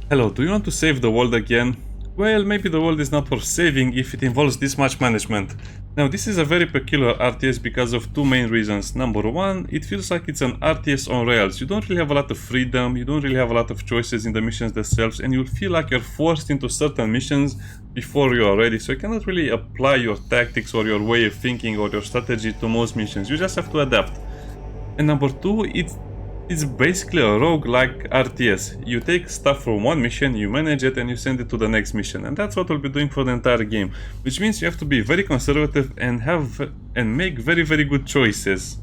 Hello, do you want to save the world again? Well, maybe the world is not worth saving if it involves this much management. Now, this is a very peculiar RTS because of two main reasons. Number one, it feels like it's an RTS on rails. You don't really have a lot of freedom, you don't really have a lot of choices in the missions themselves, and you'll feel like you're forced into certain missions before you are ready, so you cannot really apply your tactics or your way of thinking or your strategy to most missions. You just have to adapt. And number two, it's basically a rogue-like RTS. You take stuff from one mission, you manage it, and you send it to the next mission. And that's what we'll be doing for the entire game. Which means you have to be very conservative and make very good choices.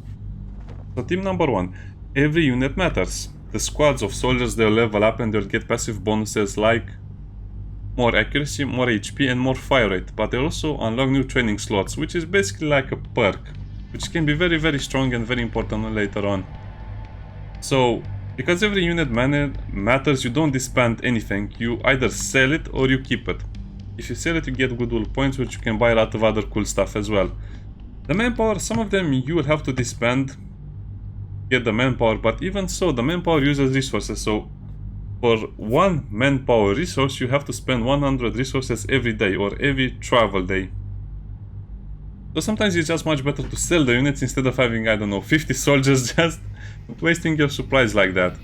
So team number one. Every unit matters. The squads of soldiers, they'll level up and they'll get passive bonuses like more accuracy, more HP, and more fire rate. But they also unlock new training slots, which is basically like a perk, which can be very strong and very important later on. So, because every unit matters, you don't disband anything. You either sell it or you keep it. If you sell it, you get goodwill points, which you can buy a lot of other cool stuff as well. The manpower, some of them you will have to disband, get the manpower, but even so, the manpower uses resources. So, for one manpower resource, you have to spend 100 resources every day or every travel day. So sometimes it's just much better to sell the units instead of having, I don't know, 50 soldiers just wasting your supplies like that.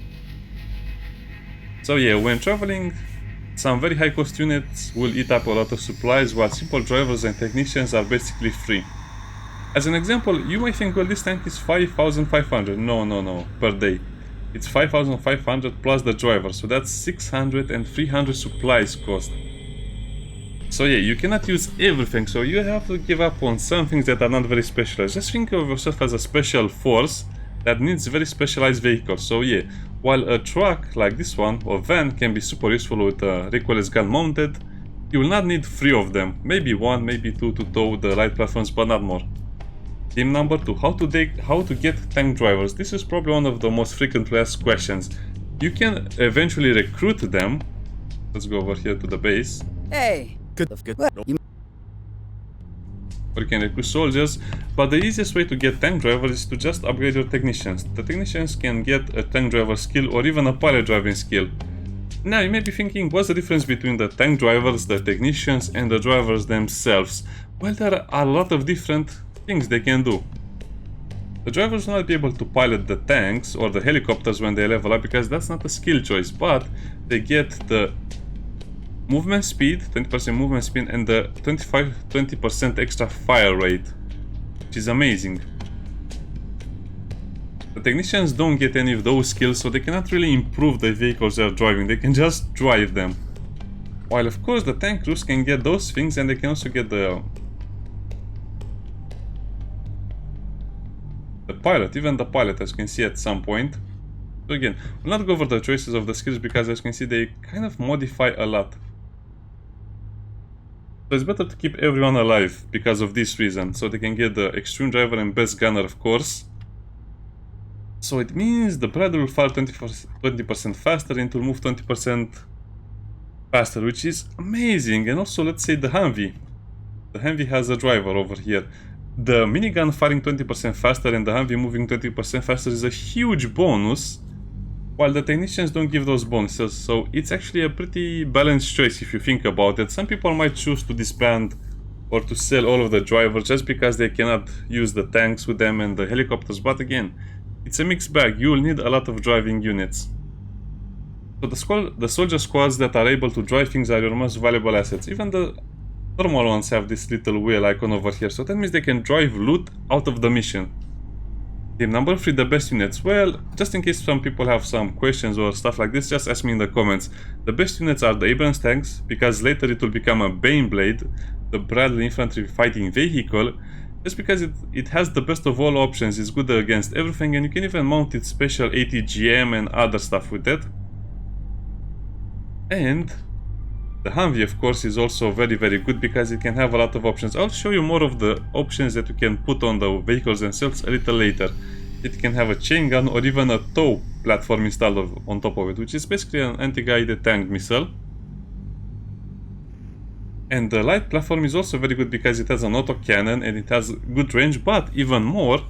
So yeah, when traveling, some very high cost units will eat up a lot of supplies, while simple drivers and technicians are basically free. As an example, you might think, well, this tank is 5,500. No, per day. It's 5,500 plus the driver, so that's 600 and 300 supplies cost. So yeah, you cannot use everything, so you have to give up on some things that are not very specialized. Just think of yourself as a special force that needs very specialized vehicles. So yeah, while a truck like this one or van can be super useful with a recoilless gun mounted, you will not need 3 of them. Maybe 1, maybe 2 to tow the light platforms, but not more. Team number 2, how to get tank drivers. This is probably one of the most frequently asked questions. You can eventually recruit them. Let's go over here to the base. Hey! Good. Or you can recruit soldiers, but the easiest way to get tank drivers is to just upgrade your technicians. The technicians can get a tank driver skill or even a pilot driving skill. Now you may be thinking, what's the difference between the tank drivers, the technicians, and the drivers themselves? Well, there are a lot of different things they can do. The drivers will not be able to pilot the tanks or the helicopters when they level up because that's not a skill choice, but they get the movement speed, 20% movement speed, and the 20% extra fire rate, which is amazing. The technicians don't get any of those skills, so they cannot really improve the vehicles they're driving, they can just drive them. While of course the tank crews can get those things, and they can also get the pilot, even the pilot, as you can see at some point. So again, we'll not go over the choices of the skills because as you can see they kind of modify a lot. So it's better to keep everyone alive because of this reason, so they can get the extreme driver and best gunner, of course. So it means the Brad will fire 20% faster and it will move 20% faster, which is amazing. And also, let's say the Humvee. The Humvee has a driver over here. The minigun firing 20% faster and the Humvee moving 20% faster is a huge bonus, while the technicians don't give those bonuses, so it's actually a pretty balanced choice if you think about it. Some people might choose to disband or to sell all of the drivers just because they cannot use the tanks with them and the helicopters, but again, it's a mixed bag. You will need a lot of driving units. So the soldier squads that are able to drive things are your most valuable assets. Even the normal ones have this little wheel icon over here, so that means they can drive loot out of the mission. Team number 3, the best units. Well, just in case some people have some questions or stuff like this, just ask me in the comments. The best units are the Abrams tanks, because later it will become a Baneblade, the Bradley infantry fighting vehicle, just because it has the best of all options. It's good against everything, and you can even mount its special ATGM and other stuff with it. And the Humvee, of course, is also very good because it can have a lot of options. I'll show you more of the options that you can put on the vehicles themselves a little later. It can have a chain gun or even a tow platform installed on top of it, which is basically an anti-guided tank missile. And the light platform is also very good because it has an auto cannon and it has good range, but even more,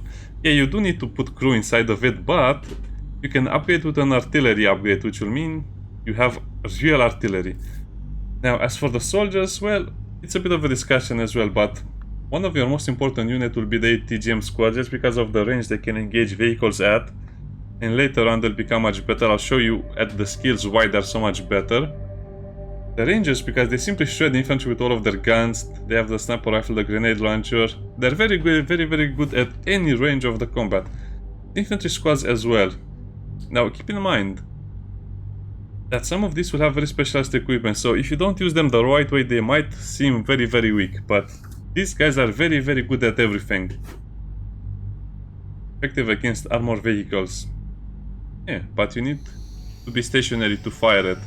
yeah, you do need to put crew inside of it, but you can upgrade with an artillery upgrade, which will mean you have real artillery. Now, as for the soldiers, well, it's a bit of a discussion as well, but one of your most important units will be the TGM squad, just because of the range they can engage vehicles at, and later on they'll become much better. I'll show you at the skills why they're so much better. The Rangers, because they simply shred infantry with all of their guns, they have the sniper rifle, the grenade launcher, they're very good at any range of the combat. Infantry squads as well. Now keep in mind that some of these will have very specialized equipment, so if you don't use them the right way, they might seem very weak, but these guys are very good at everything. Effective against armored vehicles. Yeah, but you need to be stationary to fire it.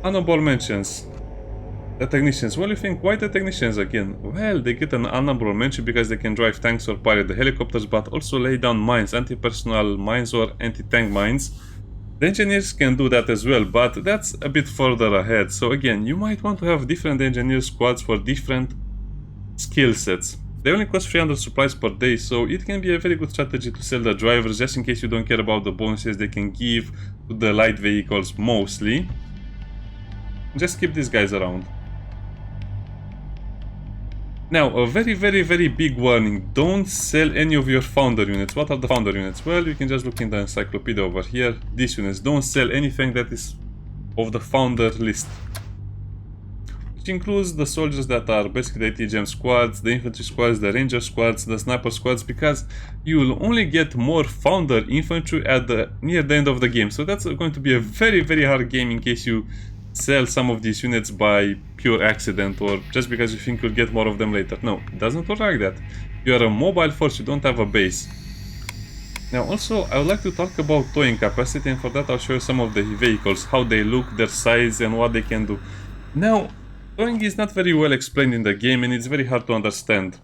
Honorable mentions. The technicians. Well, you think, why the technicians again? Well, they get an honorable mention because they can drive tanks or pilot the helicopters, but also lay down mines, anti-personnel mines or anti-tank mines. The engineers can do that as well, but that's a bit further ahead. So again, you might want to have different engineer squads for different skill sets. They only cost 300 supplies per day, so it can be a very good strategy to sell the drivers, just in case you don't care about the bonuses they can give to the light vehicles mostly. Just keep these guys around. Now, a very big warning. Don't sell any of your founder units. What are the founder units? Well, you can just look in the encyclopedia over here. These units. Don't sell anything that is of the founder list. Which includes the soldiers that are basically the TGM squads, the infantry squads, the ranger squads, the sniper squads, because you will only get more founder infantry at near the end of the game. So that's going to be a very hard game in case you sell some of these units by pure accident or just because you think you'll get more of them later. No, it doesn't work like that. You are a mobile force, you don't have a base. Now also, I would like to talk about towing capacity, and for that I'll show you some of the vehicles, how they look, their size and what they can do. Now, towing is not very well explained in the game and it's very hard to understand.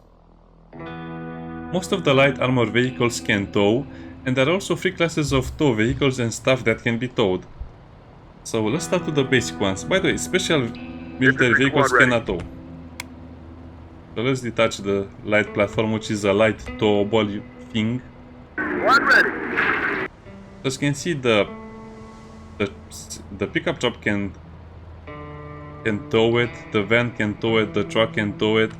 Most of the light armored vehicles can tow, and there are also 3 classes of tow vehicles and stuff that can be towed. So let's start with the basic ones. By the way, special military vehicles cannot tow. So let's detach the light platform, which is a light towable thing. As you can see, the pickup truck can tow it, the van can tow it, the truck can tow it.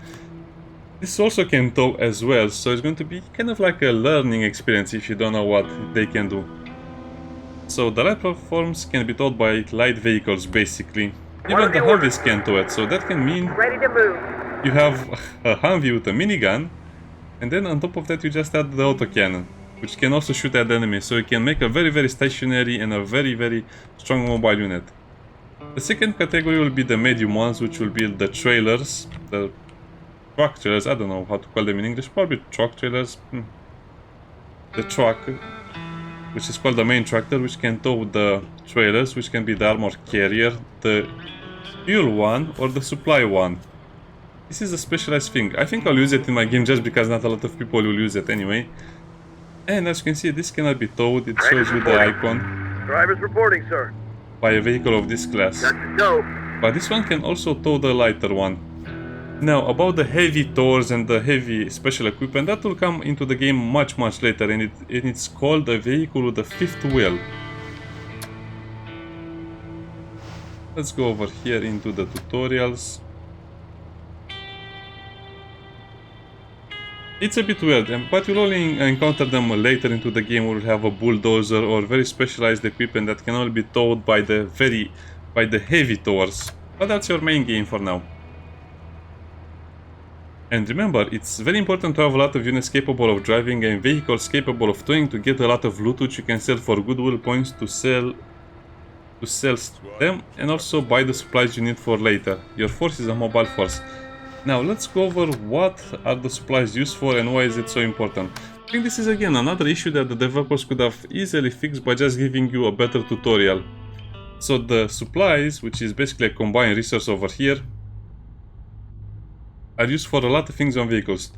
This also can tow as well, so it's going to be kind of like a learning experience if you don't know what they can do. So the light platforms can be towed by light vehicles basically. Even the Humvees can tow it, so that can mean you have a Humvee with a minigun, and then on top of that you just add the autocannon, which can also shoot at enemies, so you can make a very stationary and a very strong mobile unit. The second category will be the medium ones, which will be the trailers, the truck trailers, I don't know how to call them in English, probably truck trailers. The truck, which is called the main tractor, which can tow the trailers, which can be the armor carrier, the fuel one, or the supply one. This is a specialized thing. I think I'll use it in my game just because not a lot of people will use it anyway. And as you can see, this cannot be towed. It shows you the icon. Drivers reporting, sir. By a vehicle of this class. But this one can also tow the lighter one. Now, about the heavy towers and the heavy special equipment, that will come into the game much later, and it's called a vehicle with a 5th wheel. Let's go over here into the tutorials. It's a bit weird, but you'll only encounter them later into the game. We'll have a bulldozer or very specialized equipment that can only be towed by the heavy towers. But that's your main game for now. And remember, it's very important to have a lot of units capable of driving and vehicles capable of towing to get a lot of loot, which you can sell for goodwill points to sell them, and also buy the supplies you need for later. Your force is a mobile force. Now let's go over what are the supplies used for and why is it so important. I think this is again another issue that the developers could have easily fixed by just giving you a better tutorial. So the supplies, which is basically a combined resource over here, are used for a lot of things on vehicles.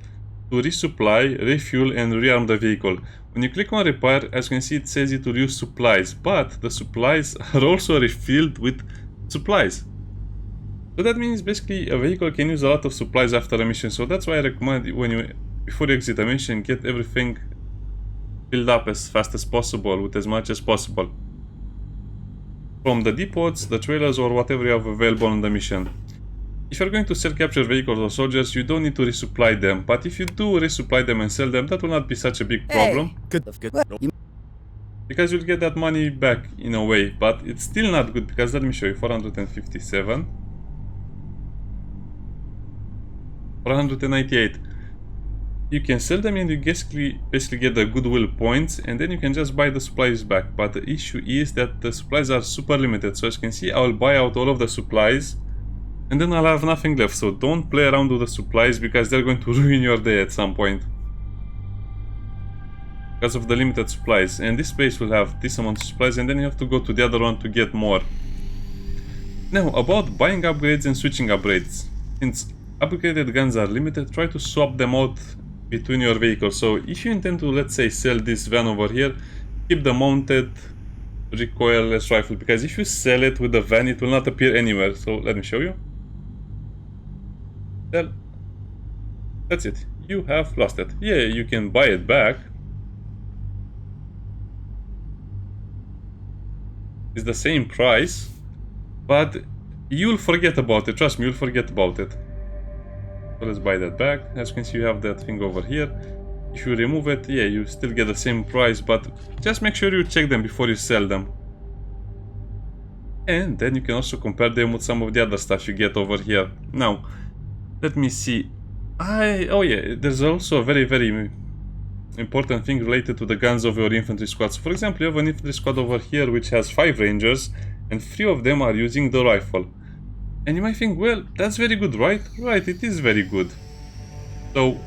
To resupply, refuel and rearm the vehicle. When you click on repair, as you can see, it says you to use supplies, but the supplies are also refilled with supplies. So that means basically a vehicle can use a lot of supplies after a mission, so that's why I recommend before you exit a mission, get everything filled up as fast as possible with as much as possible. from the depots, the trailers, or whatever you have available on the mission. If you're going to sell captured vehicles or soldiers, you don't need to resupply them, but if you do resupply them and sell them, that will not be such a big problem. Hey, good. Because you'll get that money back in a way, but it's still not good because let me show you, 457. 498. You can sell them and you basically get the goodwill points, and then you can just buy the supplies back. But the issue is that the supplies are super limited. So as you can see, I will buy out all of the supplies and then I'll have nothing left. So don't play around with the supplies because they're going to ruin your day at some point. Because of the limited supplies. And this base will have this amount of supplies and then you have to go to the other one to get more. Now about buying upgrades and switching upgrades. Since upgraded guns are limited, try to swap them out between your vehicles. So if you intend to, let's say, sell this van over here, keep the mounted recoilless rifle, because if you sell it with the van, it will not appear anywhere. So let me show you. Sell. That's it. You have lost it. Yeah, you can buy it back. It's the same price, but you'll forget about it. Trust me, you'll forget about it. So let's buy that back. As you can see, you have that thing over here. If you remove it, yeah, you still get the same price, but just make sure you check them before you sell them. And then you can also compare them with some of the other stuff you get over here. Now, let me see. Oh yeah, there's also a very, very important thing related to the guns of your infantry squad. So for example, you have an infantry squad over here which has 5 rangers, and 3 of them are using the rifle. And you might think, well, that's very good, right? Right, it is very good. So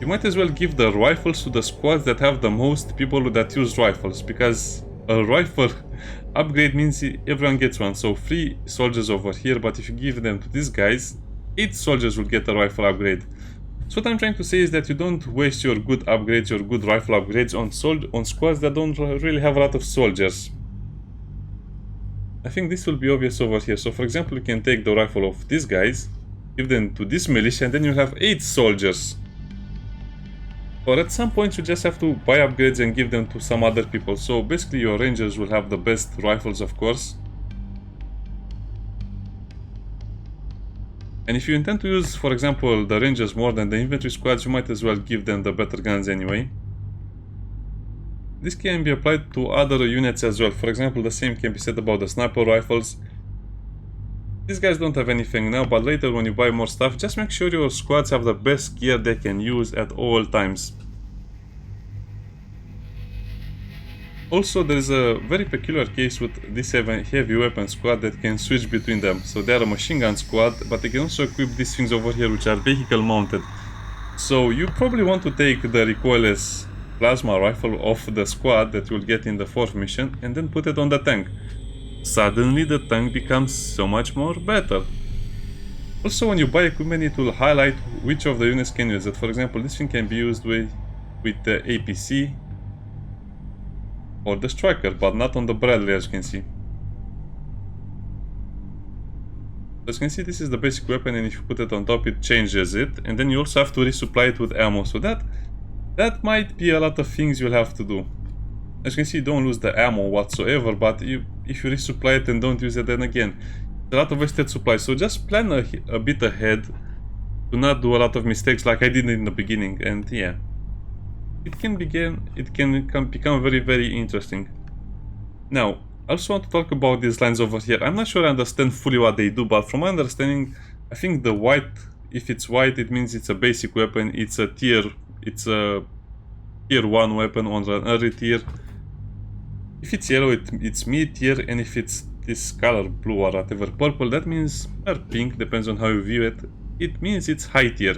you might as well give the rifles to the squads that have the most people that use rifles, because a rifle upgrade means everyone gets one. So 3 soldiers over here, but if you give them to these guys, 8 soldiers will get a rifle upgrade. So what I'm trying to say is that you don't waste your good upgrades, your good rifle upgrades on squads that don't really have a lot of soldiers. I think this will be obvious over here. So for example, you can take the rifle of these guys, give them to this militia, and then you have 8 soldiers. Or at some point you just have to buy upgrades and give them to some other people. So basically your rangers will have the best rifles, of course. And if you intend to use, for example, the rangers more than the infantry squads, you might as well give them the better guns anyway. This can be applied to other units as well. For example, the same can be said about the sniper rifles. These guys don't have anything now, but later when you buy more stuff, just make sure your squads have the best gear they can use at all times. Also, there is a very peculiar case with this heavy weapon squad that can switch between them. So they are a machine gun squad, but they can also equip these things over here which are vehicle mounted. So you probably want to take the recoilless plasma rifle off the squad that you'll get in the 4th mission and then put it on the tank. Suddenly the tank becomes so much more better. Also, when you buy equipment, it will highlight which of the units can use it. For example, this thing can be used with the APC or the striker, but not on the Bradley, as you can see. As you can see, this is the basic weapon, and if you put it on top, it changes it, and then you also have to resupply it with ammo. So that might be a lot of things you'll have to do. As you can see, you don't lose the ammo whatsoever, but if you resupply it and don't use it, then again, it's a lot of wasted supply. So just plan a bit ahead to not do a lot of mistakes like I did in the beginning, and yeah. It can become very, very interesting. Now, I also want to talk about these lines over here. I'm not sure I understand fully what they do, but from my understanding, I think the white, if it's white, it means it's a basic weapon. It's a tier 1 weapon on an early tier. If it's yellow, it's mid tier, and if it's this color, blue or whatever, purple, that means, or pink, depends on how you view it, it means it's high tier.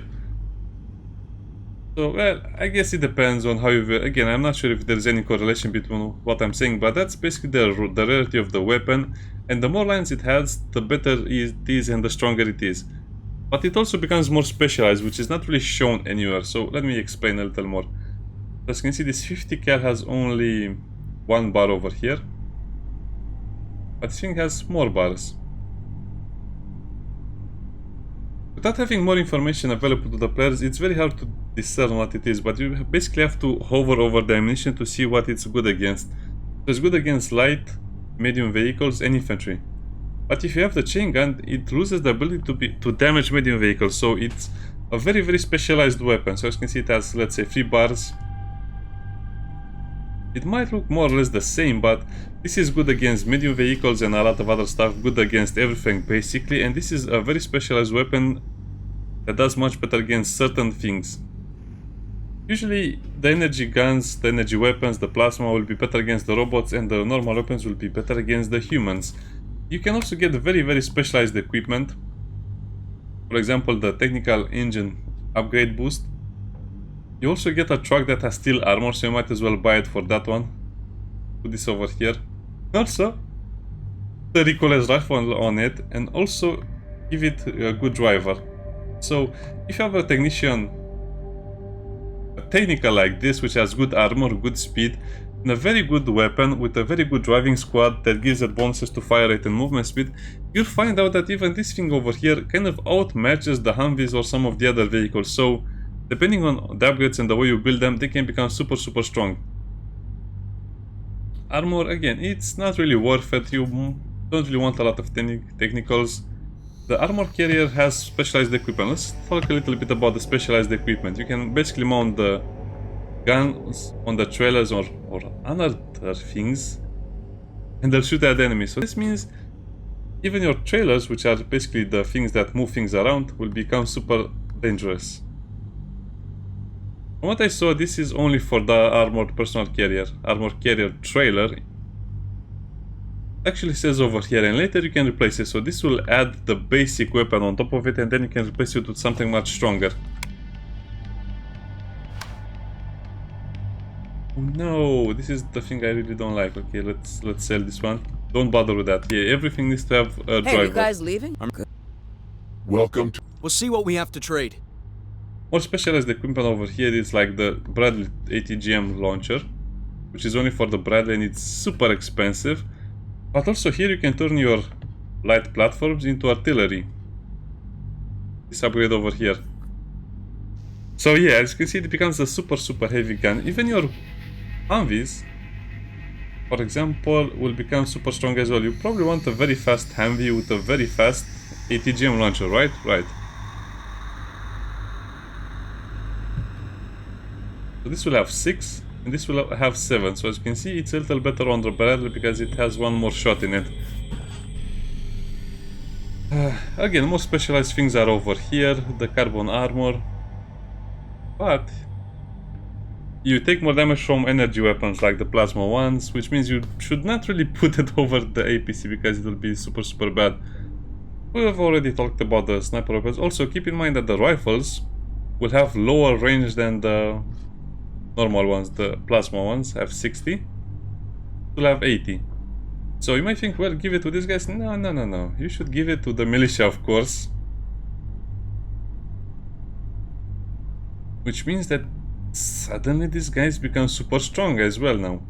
So, well, I guess it depends on how you view it. Again, I'm not sure if there's any correlation between what I'm saying, but that's basically the rarity of the weapon, and the more lines it has, the better it is and the stronger it is. But it also becomes more specialized, which is not really shown anywhere, so let me explain a little more. As you can see, this 50 cal has only 1 bar over here, but this thing has more bars. Without having more information available to the players, it's very hard to discern what it is, but you basically have to hover over the ammunition to see what it's good against. So it's good against light, medium vehicles and infantry. But if you have the chain gun, it loses the ability to damage medium vehicles, so it's a very, very specialized weapon. So as you can see, it has, let's say, 3 bars. It might look more or less the same, but this is good against medium vehicles and a lot of other stuff, good against everything basically, and this is a very specialized weapon that does much better against certain things. Usually the energy guns, the energy weapons, the plasma will be better against the robots, and the normal weapons will be better against the humans. You can also get very, very specialized equipment. For example, the technical engine upgrade boost. You also get a truck that has steel armor, so you might as well buy it for that one. Put this over here. Also, the recoilless rifle on it, and also give it a good driver. So, if you have a technician, a technical like this, which has good armor, good speed, and a very good weapon with a very good driving squad that gives it bonuses to fire rate and movement speed, you'll find out that even this thing over here kind of outmatches the Humvees or some of the other vehicles. So, depending on the upgrades and the way you build them, they can become super, super strong. Armor, again, it's not really worth it. You don't really want a lot of technicals. The armor carrier has specialized equipment. Let's talk a little bit about the specialized equipment. You can basically mount the guns on the trailers or other things, and they'll shoot at enemies. So this means even your trailers, which are basically the things that move things around, will become super dangerous. From what I saw, this is only for the armored personal carrier, armor carrier trailer. Actually says over here, and later you can replace it. So this will add the basic weapon on top of it, and then you can replace it with something much stronger. Oh no, this is the thing I really don't like. Okay, let's sell this one. Don't bother with that. Yeah, everything needs to have a driver. Hey, you guys leaving? I'm good. Welcome to... We'll see what we have to trade. More specialized equipment over here is like the Bradley ATGM launcher, which is only for the Bradley, and it's super expensive. But also here you can turn your light platforms into artillery. This upgrade over here. So yeah, as you can see, it becomes a super, super heavy gun. Even your Humvees, for example, will become super strong as well. You probably want a very fast Humvee with a very fast ATGM launcher, right? Right. So this will have 6, and this will have 7. So as you can see, it's a little better on the Bradley because it has one more shot in it. Again, more specialized things are over here. The carbon armor. But you take more damage from energy weapons like the plasma ones, which means you should not really put it over the APC because it will be super, super bad. We have already talked about the sniper weapons. Also, keep in mind that the rifles will have lower range than the normal ones. The plasma ones have 60, will have 80. So you might think, well, give it to these guys. No, no, no, no. You should give it to the militia, of course. Which means that suddenly these guys become super strong as well now.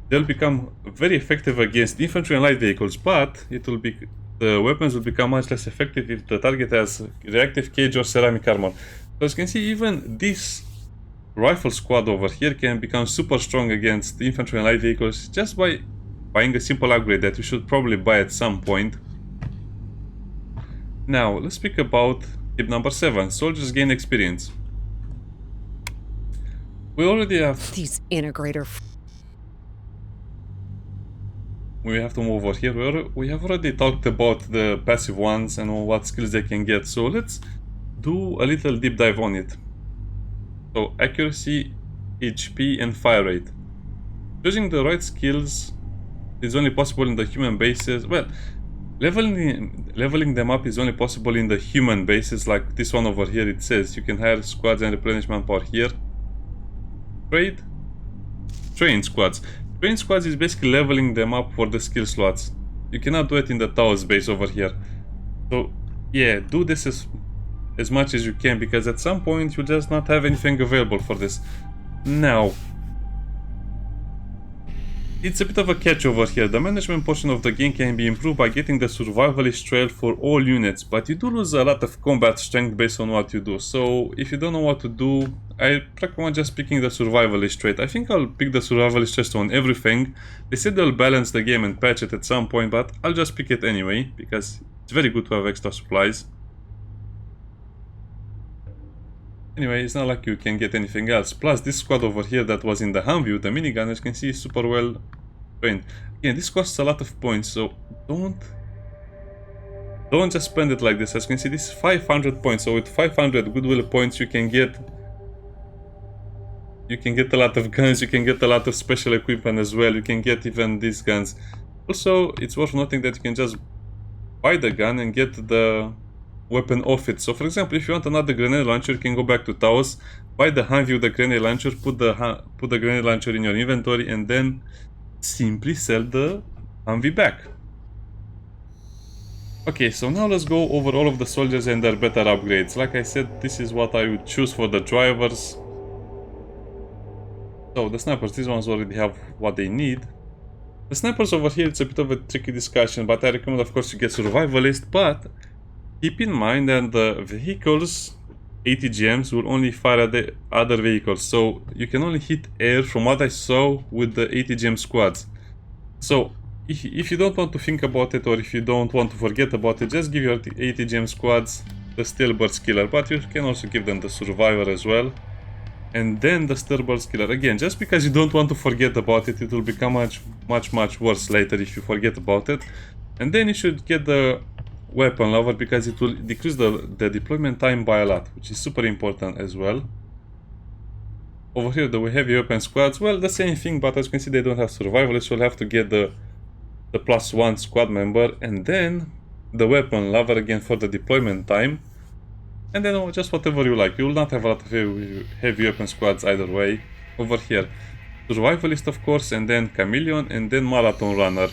They'll become very effective against infantry and light vehicles, but the weapons will become much less effective if the target has reactive cage or ceramic armor. So as you can see, even this rifle squad over here can become super strong against infantry and light vehicles just by buying a simple upgrade that you should probably buy at some point. Now, let's speak about tip number 7, soldiers gain experience. We already have... These integrator... We have to move over here. We have already talked about the passive ones and what skills they can get. So let's do a little deep dive on it. So accuracy, HP and fire rate. Choosing the right skills is only possible in the human bases. Well, leveling them up is only possible in the human bases, like this one over here. It says you can hire squads and replenish manpower here. Train squads. Train squads is basically leveling them up for the skill slots. You cannot do it in the Taos base over here. So yeah, do this as much as you can, because at some point you'll just not have anything available for this. Now, it's a bit of a catch over here. The management portion of the game can be improved by getting the survivalist trail for all units, but you do lose a lot of combat strength based on what you do. So if you don't know what to do, I recommend just picking the survivalist trait. I think I'll pick the survivalist trait on everything. They said they'll balance the game and patch it at some point, but I'll just pick it anyway because it's very good to have extra supplies. Anyway, it's not like you can get anything else. Plus, this squad over here that was in the Humvee, the minigun, as you can see, is super well trained. Again, this costs a lot of points, so don't just spend it like this. As you can see, this is 500 points. So with 500 goodwill points, you can get a lot of guns. You can get a lot of special equipment as well. You can get even these guns. Also, it's worth noting that you can just buy the gun and get the weapon off it. So for example, if you want another grenade launcher, you can go back to Taos, buy the Humvee with the grenade launcher, put the grenade launcher in your inventory, and then simply sell the Humvee back. Okay, so now let's go over all of the soldiers and their better upgrades. Like I said, this is what I would choose for the drivers. So the snipers, these ones already have what they need. The snipers over here, it's a bit of a tricky discussion, but I recommend of course you get survivalist, but keep in mind that the vehicles, ATGMs, will only fire at the other vehicles, so you can only hit air from what I saw with the ATGM squads. So if you don't want to think about it, or if you don't want to forget about it, just give your ATGM squads the Steelburst killer, but you can also give them the survivor as well, and then the Steelburst killer. Again, just because you don't want to forget about it, it will become much worse later if you forget about it. And then you should get the weapon lover because it will decrease the deployment time by a lot, which is super important as well. Over here, the heavy weapon squads, well, the same thing, but as you can see, they don't have survivalists, so you'll have to get the +1 squad member, and then the weapon lover again for the deployment time, and then just whatever you like. You will not have a lot of heavy weapon squads either way. Over here, survivalist of course, and then chameleon, and then marathon runner.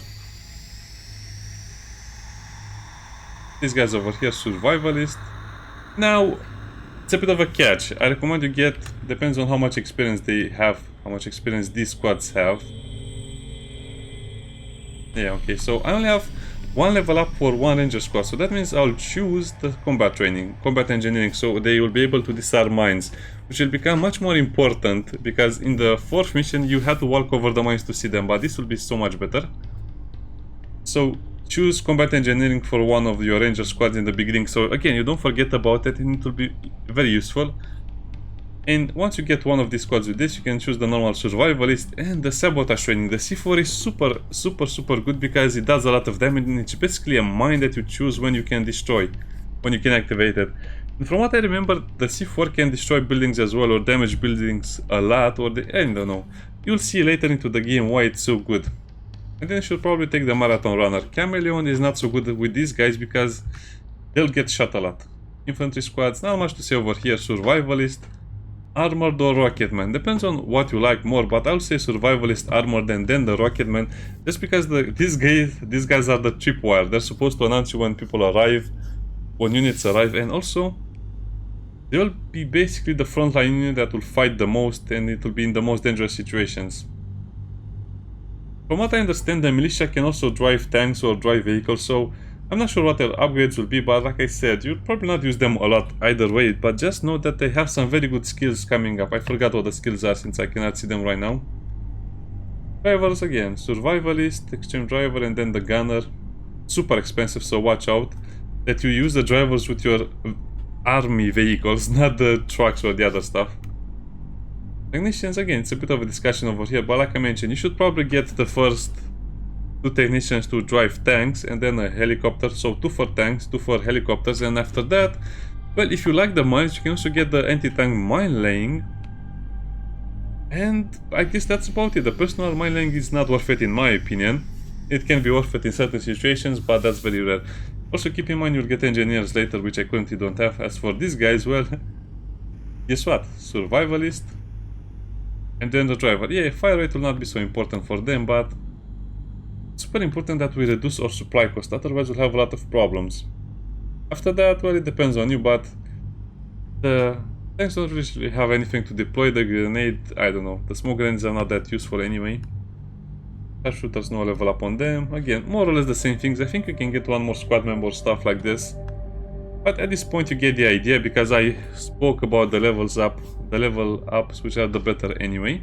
These guys over here, survivalist. Now, it's a bit of a catch. I recommend you get, depends on how much experience they have, how much experience these squads have. Yeah, okay, so I only have one level up for one ranger squad, so that means I'll choose the combat training, combat engineering, so they will be able to disarm mines, which will become much more important because in the 4th mission you had to walk over the mines to see them, but this will be so much better. So choose combat engineering for one of your ranger squads in the beginning, so again, you don't forget about it and it will be very useful. And once you get one of these squads with this, you can choose the normal survivalist and the sabotage training. The C4 is super good because it does a lot of damage, and it's basically a mine that you choose when you can destroy, when you can activate it. And from what I remember, the C4 can destroy buildings as well, or damage buildings a lot, or I don't know. You'll see later into the game why it's so good. And then you should probably take the marathon runner. Chameleon is not so good with these guys because they'll get shot a lot. Infantry squads, not much to say over here. Survivalist, armored or rocketman, depends on what you like more, but I'll say survivalist, armored, and then the rocketman, just because these guys are the tripwire. They're supposed to announce you when people arrive, when units arrive, and also they will be basically the frontline unit that will fight the most, and it will be in the most dangerous situations. From what I understand, the militia can also drive tanks or drive vehicles, so I'm not sure what their upgrades will be, but like I said, you'll probably not use them a lot either way, but just know that they have some very good skills coming up. I forgot what the skills are since I cannot see them right now. Drivers again, survivalist, extreme driver, and then the gunner. Super expensive, so watch out that you use the drivers with your army vehicles, not the trucks or the other stuff. Technicians, again, it's a bit of a discussion over here, but like I mentioned, you should probably get the first 2 technicians to drive tanks, and then a helicopter, so 2 for tanks, 2 for helicopters, and after that, well, if you like the mines, you can also get the anti-tank mine laying, and I guess that's about it. The personal mine laying is not worth it in my opinion. It can be worth it in certain situations, but that's very rare. Also keep in mind you'll get engineers later, which I currently don't have. As for these guys, well, guess what? Survivalist, and then the driver. Yeah, fire rate will not be so important for them, but super important that we reduce our supply cost, otherwise we'll have a lot of problems. After that, well, it depends on you, but the tanks don't really have anything to deploy. The grenade, I don't know, the smoke grenades are not that useful anyway. Sharpshooters, no level up on them. Again, more or less the same things. I think you can get one more squad member, stuff like this. But at this point you get the idea, because I spoke about the level ups, which are the better anyway.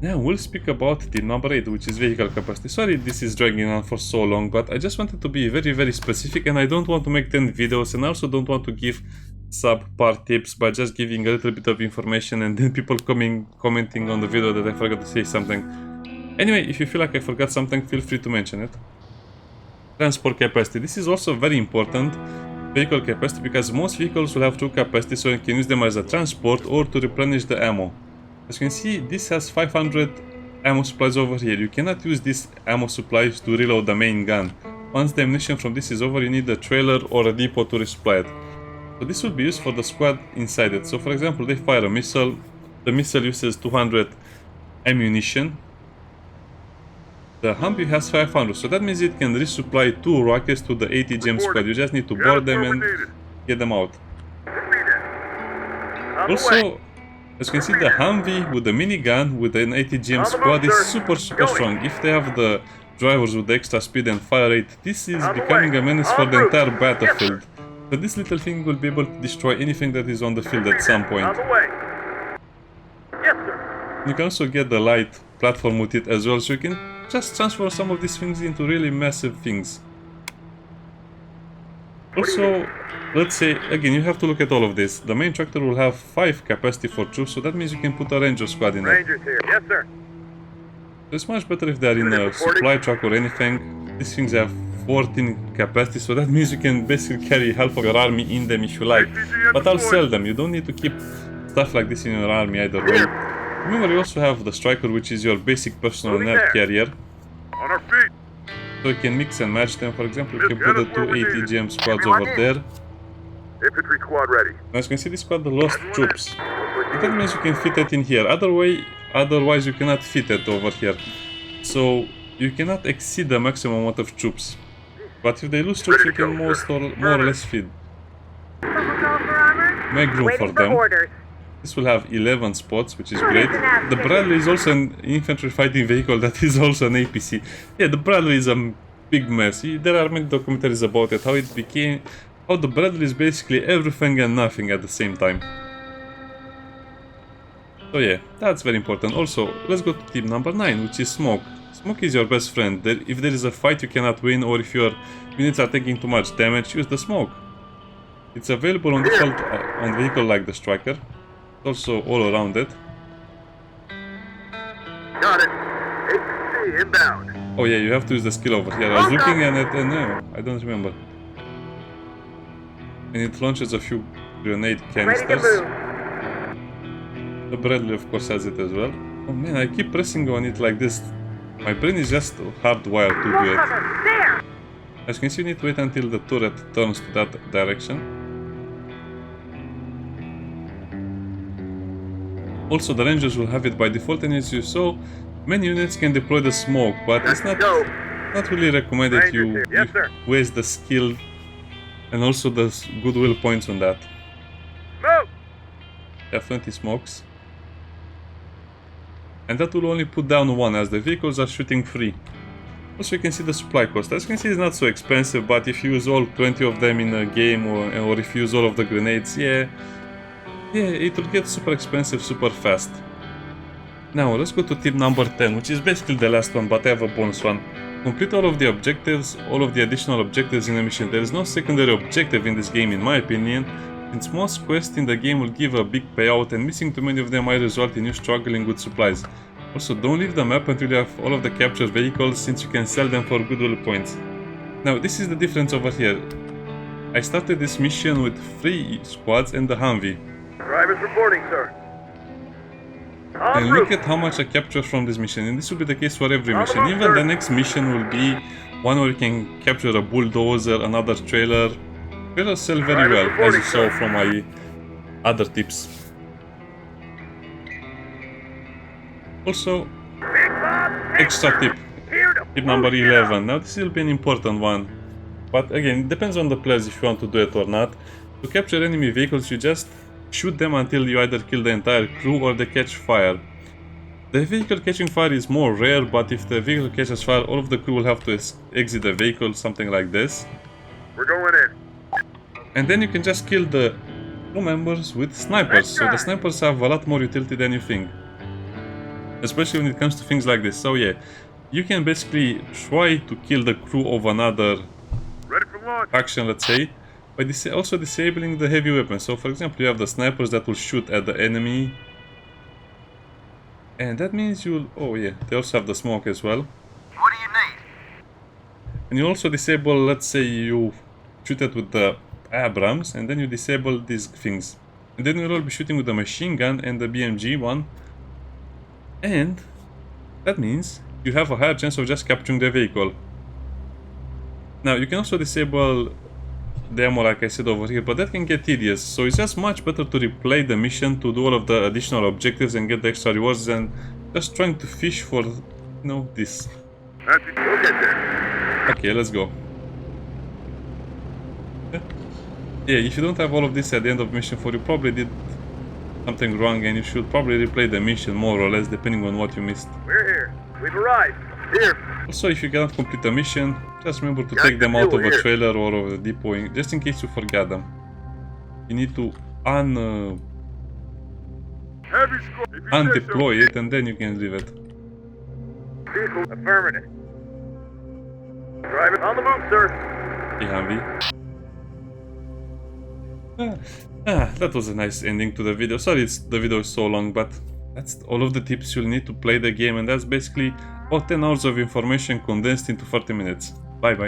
Now we'll speak about tip number 8, which is vehicle capacity. Sorry this is dragging on for so long, but I just wanted to be very specific, and I don't want to make 10 videos, and I also don't want to give subpar tips by just giving a little bit of information and then people commenting on the video that I forgot to say something. Anyway, if you feel like I forgot something, feel free to mention it. Transport capacity. This is also very important, vehicle capacity, because most vehicles will have 2 capacity, so you can use them as a transport or to replenish the ammo. As you can see, this has 500 ammo supplies over here. You cannot use these ammo supplies to reload the main gun. Once the ammunition from this is over, you need a trailer or a depot to resupply it. So this will be used for the squad inside it. So for example, they fire a missile. The missile uses 200 ammunition. The Humvee has 500, so that means it can resupply 2 rockets to the ATGM squad. You just need to board them and get them out. Also, as you can see, the Humvee with the minigun with an ATGM squad is super strong. If they have the drivers with the extra speed and fire rate, this is becoming a menace for the entire battlefield. So this little thing will be able to destroy anything that is on the field at some point. You can also get the light platform with it as well, so you can just transfer some of these things into really massive things. Also, let's say, again, you have to look at all of this. The main tractor will have 5 capacity for troops, so that means you can put a ranger squad in there. Rangers here. Yes, sir. It's much better if they're in a supply truck or anything. These things have 14 capacity, so that means you can basically carry half of your army in them if you like. But I'll sell them. You don't need to keep stuff like this in your army either way. Remember, you also have the striker, which is your basic personal nerve carrier. On our feet. So you can mix and match them. For example, you can put the 2 ATGM squads over there. Infantry squad ready. As you can see, this squad lost troops. But that means you can fit it in here. Otherwise you cannot fit it over here. So you cannot exceed the maximum amount of troops. But if they lose troops, you can more or less feed. Make room for them. This will have 11 spots, which is great. The Bradley is also an infantry fighting vehicle that is also an APC. Yeah, the Bradley is a big mess. There are many documentaries about it, how the Bradley is basically everything and nothing at the same time. So yeah, that's very important. Also, let's go to tip number 9, which is smoke. Smoke is your best friend. If there is a fight you cannot win, or if your units are taking too much damage, use the smoke. It's available on default on vehicle like the striker. Also all around it. Got it. APC inbound. Oh yeah, you have to use the skill over here. I was looking at it and no, I don't remember. And it launches a few grenade canisters. The Bradley of course has it as well. Oh man, I keep pressing on it like this. My brain is just hardwired to do it. As you can see, you need to wait until the turret turns to that direction. Also, the rangers will have it by default, and as you saw, many units can deploy the smoke, but it's not really recommended you waste the skill and also the goodwill points on that. Smoke! You have 20 smokes. And that will only put down 1 as the vehicles are shooting free. Also, you can see the supply cost. As you can see, it's not so expensive, but if you use all 20 of them in a game, or if you use all of the grenades, yeah, it will get super expensive super fast. Now, let's go to tip number 10, which is basically the last one, but I have a bonus one. Complete all of the objectives, all of the additional objectives in the mission. There is no secondary objective in this game, in my opinion, since most quests in the game will give a big payout, and missing too many of them might result in you struggling with supplies. Also, don't leave the map until you have all of the captured vehicles, since you can sell them for goodwill points. Now, this is the difference over here. I started this mission with 3 squads and the Humvee. Drivers reporting, sir. And look at how much I captured from this mission, and this will be the case for every mission. Even the next mission will be one where you can capture a bulldozer, another trailer. Trailers sell very well, as you saw from my other tips. Also, extra tip. Tip number 11. Now this will be an important one. But again, it depends on the players if you want to do it or not. To capture enemy vehicles, you just shoot them until you either kill the entire crew or they catch fire. The vehicle catching fire is more rare, but if the vehicle catches fire, all of the crew will have to exit the vehicle, something like this. We're going in. And then you can just kill the crew members with snipers. So the snipers have a lot more utility than you think. Especially when it comes to things like this. So yeah, you can basically try to kill the crew of another Ready for launch. faction, let's say, by also disabling the heavy weapons. So for example, you have the snipers that will shoot at the enemy. And that means you'll... oh yeah, they also have the smoke as well. What do you need? And you also disable, let's say you shoot it with the Abrams, and then you disable these things. And then you'll all be shooting with the machine gun and the BMG one. And that means you have a higher chance of just capturing the vehicle. Now you can also disable the ammo like I said over here, but that can get tedious. So it's just much better to replay the mission to do all of the additional objectives and get the extra rewards than just trying to fish for, you know, this. We'll get there. Okay, let's go. Yeah, if you don't have all of this at the end of mission 4, you probably did something wrong and you should probably replay the mission more or less depending on what you missed. We're here. We've arrived. Here. Also, if you cannot complete the mission, just remember to take them out of a trailer or of a depot, just in case you forget them. You need to Heavy score. If you say so. undeploy it and then you can leave it. Vehicle affirmative. Driving on the move, sir. Humvee. That was a nice ending to the video. Sorry the video is so long, but that's all of the tips you'll need to play the game, and that's basically about 10 hours of information condensed into 30 minutes. Bye bye.